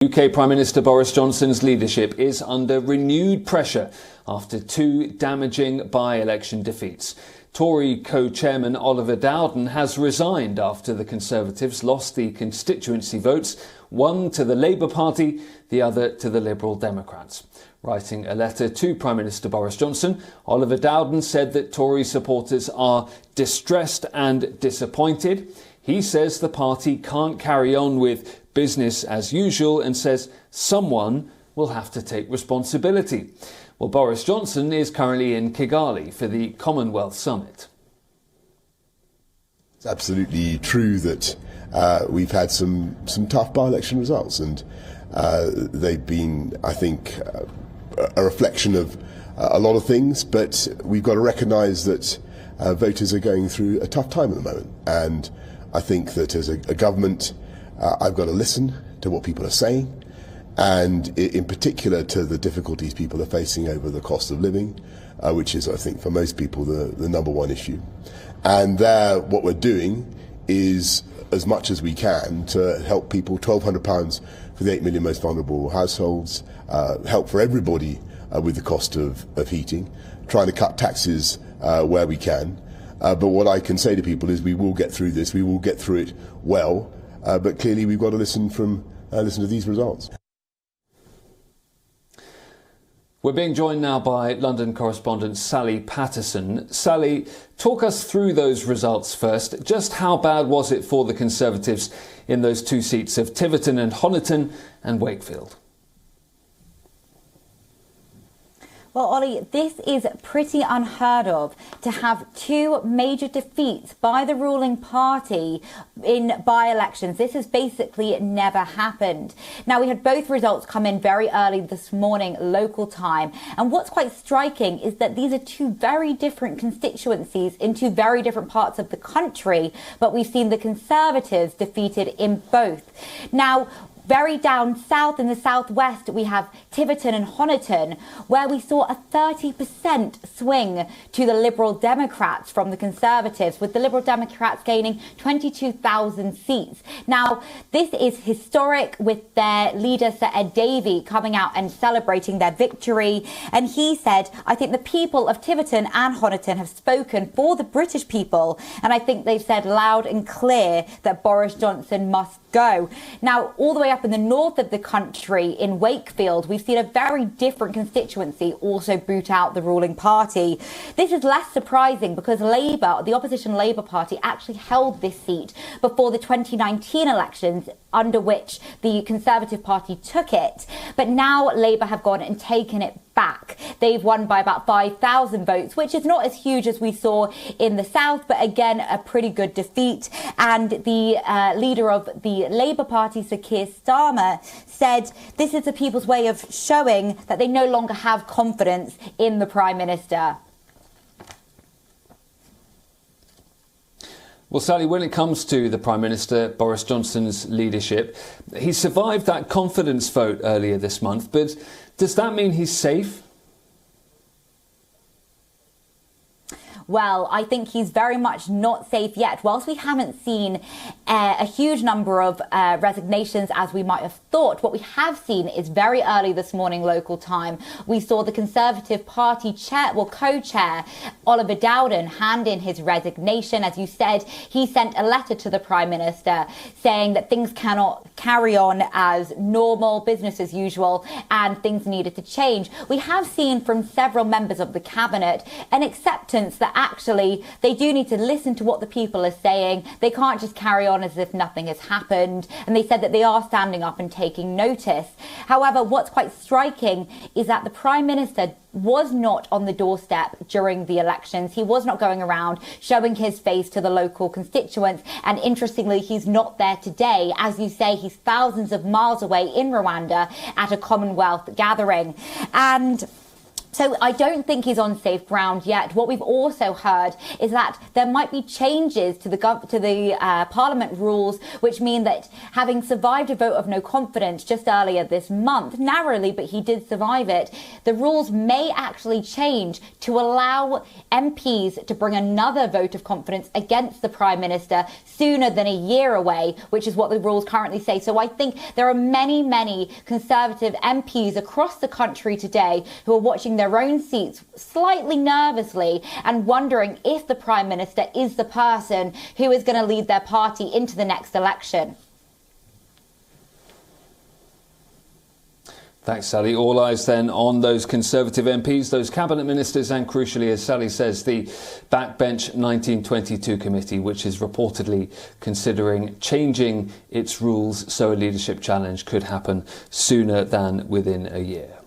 UK Prime Minister Boris Johnson's leadership is under renewed pressure after two damaging by-election defeats. Tory co-chairman Oliver Dowden has resigned after the Conservatives lost the constituency votes, one to the Labour Party, the other to the Liberal Democrats. Writing a letter to Prime Minister Boris Johnson, Oliver Dowden said that Tory supporters are distressed and disappointed. He says the party can't carry on with business as usual and says someone will have to take responsibility. Well, Boris Johnson is currently in Kigali for the Commonwealth Summit. It's absolutely true that we've had some tough by-election results, and they've been, I think, a reflection of a lot of things, but we've got to recognise that voters are going through a tough time at the moment, and I think that as a government, I've got to listen to what people are saying, and in particular to the difficulties people are facing over the cost of living, which is, I think, for most people the number one issue. And there, what we're doing is as much as we can to help people. £1,200 for the 8 million most vulnerable households, help for everybody with the cost of heating, trying to cut taxes where we can. But what I can say to people is we will get through this, we will get through it well, but clearly we've got to listen to these results. We're being joined now by London correspondent Sally Patterson. Sally, talk us through those results first. Just how bad was it for the Conservatives in those two seats of Tiverton and Honiton and Wakefield? Well, Ollie, this is pretty unheard of to have two major defeats by the ruling party in by-elections. This has basically never happened. Now, we had both results come in very early this morning, local time. And what's quite striking is that these are two very different constituencies in two very different parts of the country, but we've seen the Conservatives defeated in both. Now, very down south in the southwest, we have Tiverton and Honiton, where we saw a 30% swing to the Liberal Democrats from the Conservatives, with the Liberal Democrats gaining 22,000 seats. Now, this is historic, with their leader, Sir Ed Davey, coming out and celebrating their victory. And he said, I think the people of Tiverton and Honiton have spoken for the British people. And I think they've said loud and clear that Boris Johnson must go. Now, all the way up in the north of the country, in Wakefield, we've seen a very different constituency also boot out the ruling party. This is less surprising because Labour, the opposition Labour Party, actually held this seat before the 2019 elections, under which the Conservative Party took it. But now Labour have gone and taken it back. They've won by about 5,000 votes, which is not as huge as we saw in the south, but again, a pretty good defeat. And the leader of the Labour Party, Sir Keir Starmer, said this is the people's way of showing that they no longer have confidence in the Prime Minister. Well, Sally, when it comes to the Prime Minister, Boris Johnson's leadership, he survived that confidence vote earlier this month, but does that mean he's safe? Well, I think he's very much not safe yet. Whilst we haven't seen a huge number of resignations as we might have thought, what we have seen is very early this morning local time, we saw the Conservative Party co-chair Oliver Dowden hand in his resignation. As you said, he sent a letter to the Prime Minister saying that things cannot carry on as normal, business as usual, and things needed to change. We have seen from several members of the cabinet an acceptance that actually they do need to listen to what the people are saying. They can't just carry on as if nothing has happened. And they said that they are standing up and taking notice. However, what's quite striking is that the Prime Minister was not on the doorstep during the elections. He was not going around showing his face to the local constituents. And interestingly, he's not there today. As you say, he's thousands of miles away in Rwanda at a Commonwealth gathering. And So I don't think he's on safe ground yet. What we've also heard is that there might be changes to the Parliament rules, which mean that having survived a vote of no confidence just earlier this month, narrowly, but he did survive it, the rules may actually change to allow MPs to bring another vote of confidence against the Prime Minister sooner than a year away, which is what the rules currently say. So I think there are many, many Conservative MPs across the country today who are watching their own seats slightly nervously and wondering if the Prime Minister is the person who is going to lead their party into the next election. Thanks, Sally. All eyes then on those Conservative MPs, those cabinet ministers, and crucially, as Sally says, the Backbench 1922 committee, which is reportedly considering changing its rules so a leadership challenge could happen sooner than within a year.